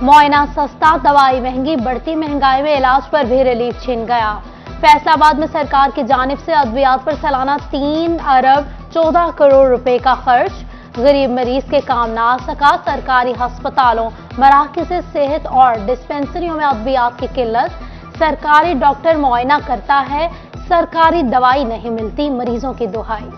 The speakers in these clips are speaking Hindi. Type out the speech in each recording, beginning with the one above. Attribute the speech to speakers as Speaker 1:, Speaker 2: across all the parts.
Speaker 1: मुआयना सस्ता, दवाई महंगी, बढ़ती महंगाई में इलाज पर भी रिलीफ छिन गया। फैसलाबाद में सरकार की जानिब से अद्वियात पर सालाना 3 अरब 14 करोड़ रुपए का खर्च। गरीब मरीज के काम ना आ सका। सरकारी अस्पतालों, मराकज़ सेहत और डिस्पेंसरियों में अद्वियात की किल्लत। सरकारी डॉक्टर मुआयना करता है, सरकारी दवाई नहीं मिलती, मरीजों की दुहाई।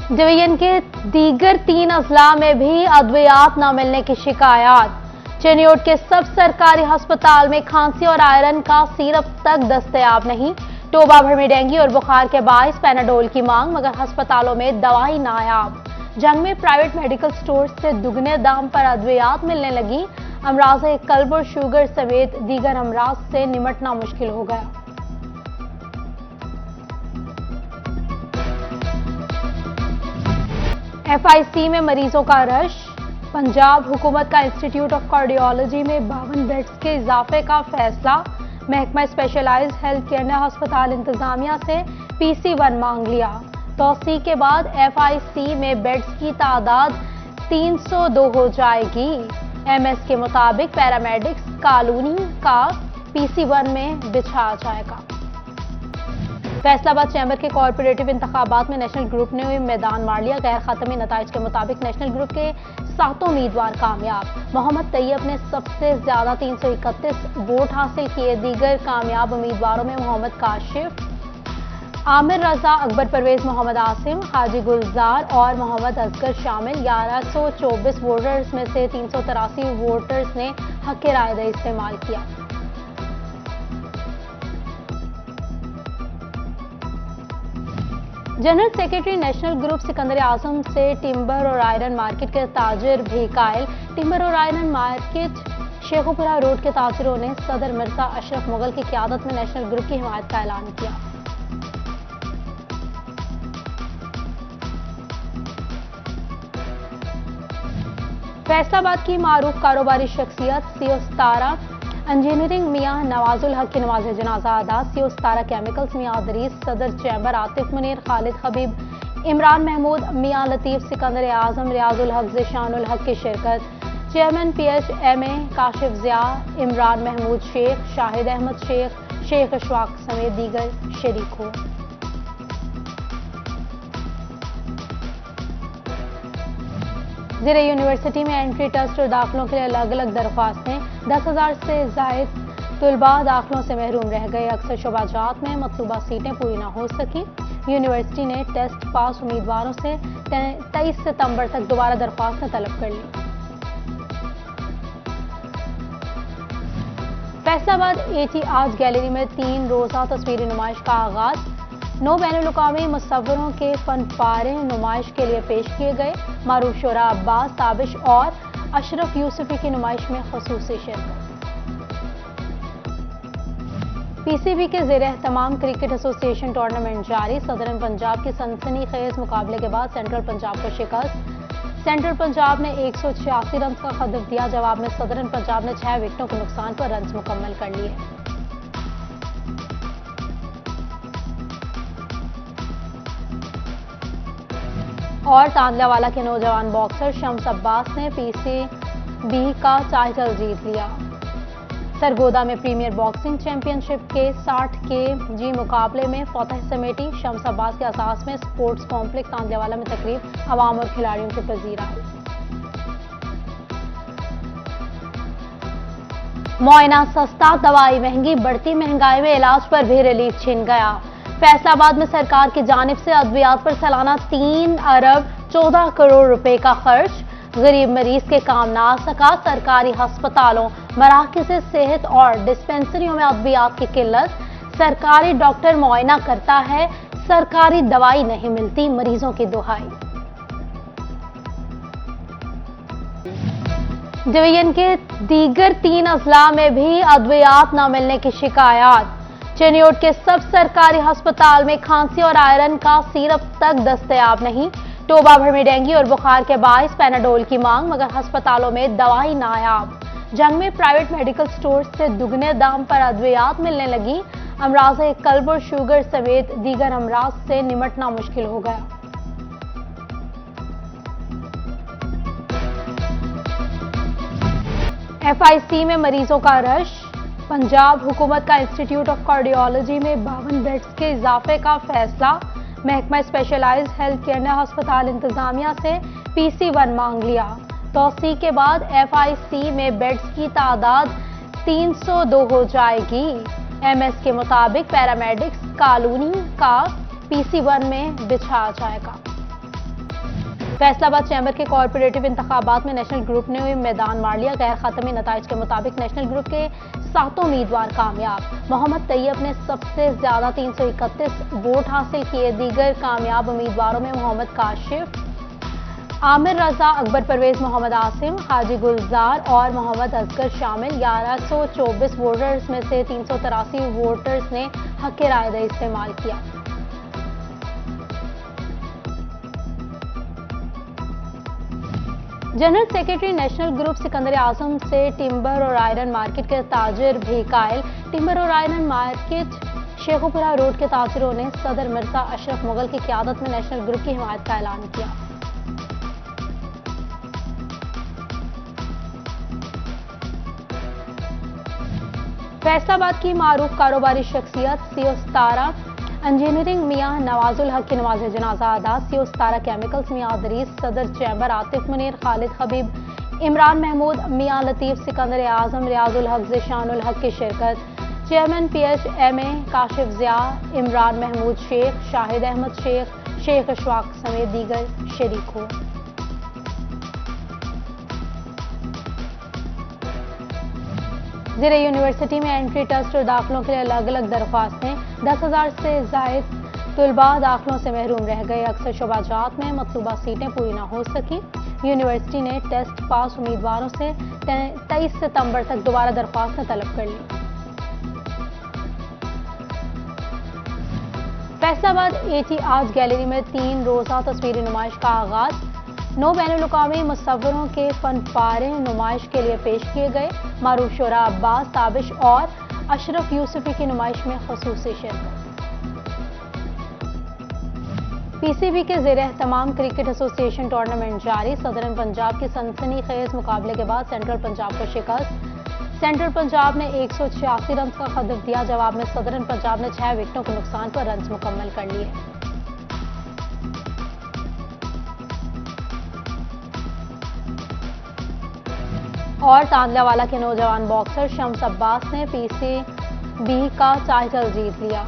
Speaker 1: डिवीजन के दीगर 3 अजला में भी अद्वियात न मिलने की शिकायत। चिन्योट के सब सरकारी अस्पताल में खांसी और आयरन का सिरप तक दस्तयाब नहीं। टोबा भर में डेंगू और बुखार के बायस पैनाडोल की मांग, मगर अस्पतालों में दवाई नायाब। जंग में प्राइवेट मेडिकल स्टोर से दुगने दाम पर अद्वियात मिलने लगी। अमराज कल्ब और शुगर समेत दीगर अमराज से निमटना मुश्किल हो गया। FIC में मरीजों का रश। पंजाब हुकूमत का इंस्टीट्यूट ऑफ कार्डियोलॉजी में 52 बेड्स के इजाफे का फैसला। महकमा स्पेशलाइज्ड हेल्थ केयर ने अस्पताल इंतजामिया से PC1 मांग लिया। तौसीक के बाद FIC में बेड्स की तादाद 302 हो जाएगी। MS के मुताबिक पैरामेडिक्स कॉलोनी का PC1 में बिछा जाएगा। फैसलाबाद चैम्बर के कॉर्पोरेटिव इंतखाबात में नेशनल ग्रुप ने मैदान मार लिया। गैर खातमी नताइज के मुताबिक नेशनल ग्रुप के 7 उम्मीदवार कामयाब। मोहम्मद तैयब ने सबसे ज्यादा 331 वोट हासिल किए। दीगर कामयाब उम्मीदवारों में मोहम्मद काशिफ, आमिर रजा, अकबर परवेज, मोहम्मद आसिम, हाजी गुलजार और मोहम्मद असगर शामिल। 1124 वोटर्स में से 383 वोटर्स ने हक राय इस्तेमाल किया। General secretary national group Sikandar Azam से टिम्बर और आयरन मार्केट के ताजिर भी कायल। टिम्बर और आयरन मार्केट शेखुपुरा रोड के ताजिरों ने सदर मिर्जा अशरफ मुगल की क़यादत में नेशनल ग्रुप की हिमायत का ऐलान किया। फैसलाबाद की मारूफ कारोबारी शख्सियत CO सितारा इंजीनियरिंग मियां नवाजुल हक की नमाज जनाजा अदा। CO सितारा केमिकल्स मियां अदरीस, सदर चैम्बर आतिफ मुनीर, खालिद हबीब, इमरान महमूद, मियां लतीफ, सिकंदर आजम, रियाजुल हक, जिशानुल हक की शिरकत। चेयरमैन PHMA काशिफ जिया, इमरान महमूद शेख, शाहिद अहमद शेख, शेख अशफाक समेत दीगर शरीक हो। ज़िले यूनिवर्सिटी में एंट्री टेस्ट और दाखिलों के लिए अलग अलग दरख्वास्तें। 10,000 से जायद तुलबा दाखिलों से महरूम रह गए। अक्सर शोबाजात में मतलूबा सीटें पूरी न हो सकी। यूनिवर्सिटी ने टेस्ट पास उम्मीदवारों से 23 सितंबर तक दोबारा दरख्वास्तें तलब कर ली। फैसलाबाद AT आर्ट गैलरी में 3 रोज़ा तस्वीरी नुमाइश का आगाज। 9 बैनुल-अक़वामी मुसव्विरों के फन पारे नुमाइश के लिए पेश किए गए। मारूफ शोरा अब्बास, ताबिश और अशरफ यूसुफी की नुमाइश में ख़ुसूसी शिरकत। PCB के ज़ेर एहतमाम क्रिकेट एसोसिएशन टूर्नामेंट जारी। सदरन पंजाब की सनसनीखेज मुकाबले के बाद सेंट्रल पंजाब को शिकस्त। सेंट्रल पंजाब ने 186 रन का खदफ दिया। जवाब में सदरन पंजाब ने 6 विकेटों के नुकसान पर रन मुकम्मल कर लिए। और तांदलावाला के नौजवान बॉक्सर शम्स अब्बास ने PCB का टाइटल जीत लिया। सरगोदा में प्रीमियर बॉक्सिंग चैंपियनशिप के 60 kg मुकाबले में फतह समेटी। शम्स अब्बास के असास में स्पोर्ट्स कॉम्प्लेक्स तांदलावाला में तकरीब अवाम और खिलाड़ियों के पजीर आई। मुआयना सस्ता, दवाई महंगी, बढ़ती महंगाई में इलाज पर भी रिलीफ छिन गया। फैसलाबाद में सरकार की जानिब से अद्वियात पर सालाना 3 अरब 14 करोड़ रुपए का खर्च। गरीब मरीज के काम ना आ सका। सरकारी अस्पतालों, मराकज़ सेहत और डिस्पेंसरियों में अद्वियात की किल्लत। सरकारी डॉक्टर मुआयना करता है, सरकारी दवाई नहीं मिलती, मरीजों की दुहाई। डिवीजन के दीगर 3 अजला में भी अद्वियात न मिलने की शिकायत। चिन्योट के सब सरकारी अस्पताल में खांसी और आयरन का सिरप तक दस्तयाब नहीं। टोबा भर में डेंगू और बुखार के बायस पैनाडोल की मांग, मगर अस्पतालों में दवाई नायाब। जंग में प्राइवेट मेडिकल स्टोर से दुगने दाम पर अद्वियात मिलने लगी। अमराज कल्ब और शुगर समेत दीगर अमराज से निमटना मुश्किल हो गया। FIC में मरीजों का रश। पंजाब हुकूमत का इंस्टीट्यूट ऑफ कार्डियोलॉजी में 52 बेड्स के इजाफे का फैसला। महकमा स्पेशलाइज्ड हेल्थ केयर ने अस्पताल इंतजामिया से PC1 मांग लिया। तौसीक के बाद FIC में बेड्स की तादाद 302 हो जाएगी। MS के मुताबिक पैरामेडिक्स कॉलोनी का PC1 में बिछाया जाएगा। फैसलाबाद चैम्बर के कॉर्पोरेटिव इंतखाबात में नेशनल ग्रुप ने मैदान मार लिया। गैर खातमी नताइज के मुताबिक नेशनल ग्रुप के 7 उम्मीदवार कामयाब। मोहम्मद तैयब ने सबसे ज्यादा 331 वोट हासिल किए। दीगर कामयाब उम्मीदवारों में मोहम्मद काशिफ, आमिर रजा, अकबर परवेज, मोहम्मद आसिम, हाजी गुलजार और मोहम्मद असगर शामिल। 1124 वोटर्स में से 383 वोटर्स ने हक राय इस्तेमाल किया। General secretary national group Sikandar Azam से टिम्बर और आयरन मार्केट के ताजिर भी कायल। टिम्बर और आयरन मार्केट शेखुपुरा रोड के ताजिरों ने सदर मिर्जा अशरफ मुगल की क़यादत में नेशनल ग्रुप की हिमायत का ऐलान किया। फैसलाबाद की मारूफ कारोबारी शख्सियत CO सतारा इंजीनियरिंग मियां नवाजुल हक की नमाज जनाजा अदा। CO सतारा केमिकल्स मियां अदरीस, सदर चैम्बर आतिफ मुनीर, खालिद हबीब, इमरान महमूद, मियां लतीफ, सिकंदर आजम, रियाजुल हक, ज़िशानुल हक की शिरकत। चेयरमैन PHMA काशिफ ज़िया, इमरान महमूद शेख, शाहिद अहमद शेख, शेख अशफाक समेत दीगर शरीक हो। ज़िले यूनिवर्सिटी में एंट्री टेस्ट और दाखिलों के लिए अलग अलग दरख्वास्तें। 10,000 से जायद तुलबा दाखिलों से महरूम रह गए। अक्सर शोबाजात में मतलूबा सीटें पूरी न हो सकी। यूनिवर्सिटी ने टेस्ट पास उम्मीदवारों से 23 सितंबर तक दोबारा दरख्वास्तें तलब कर ली। फैसलाबाद AT आर्ट गैलरी में 3 रोज़ा तस्वीरी नुमाइश का आगाज। 9 बैनुल-अक़वामी मुसव्विरों के फन पारे नुमाइश के लिए पेश किए गए। मारूफ शोरा अब्बास, ताबिश और अशरफ यूसुफी की नुमाइश में ख़ुसूसी शिरकत। PCB के ज़ेर तमाम क्रिकेट एसोसिएशन टूर्नामेंट जारी। सदरन पंजाब की सनसनीखेज मुकाबले के बाद सेंट्रल पंजाब को शिकस्त। सेंट्रल पंजाब ने 186 रन का खदफ दिया। जवाब में सदरन पंजाब ने 6 विकेटों के नुकसान पर रन मुकम्मल कर लिए। और तांदलावाला के नौजवान बॉक्सर शम्स अब्बास ने PCB का टाइटल जीत लिया।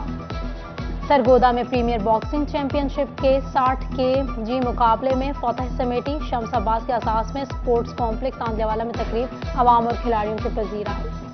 Speaker 1: सरगोदा में प्रीमियर बॉक्सिंग चैंपियनशिप के 60 kg मुकाबले में फतह समेटी। शम्स अब्बास के असास में स्पोर्ट्स कॉम्प्लेक्स तांदलावाला में तकरीब। अवाम और खिलाड़ियों के पजीराई।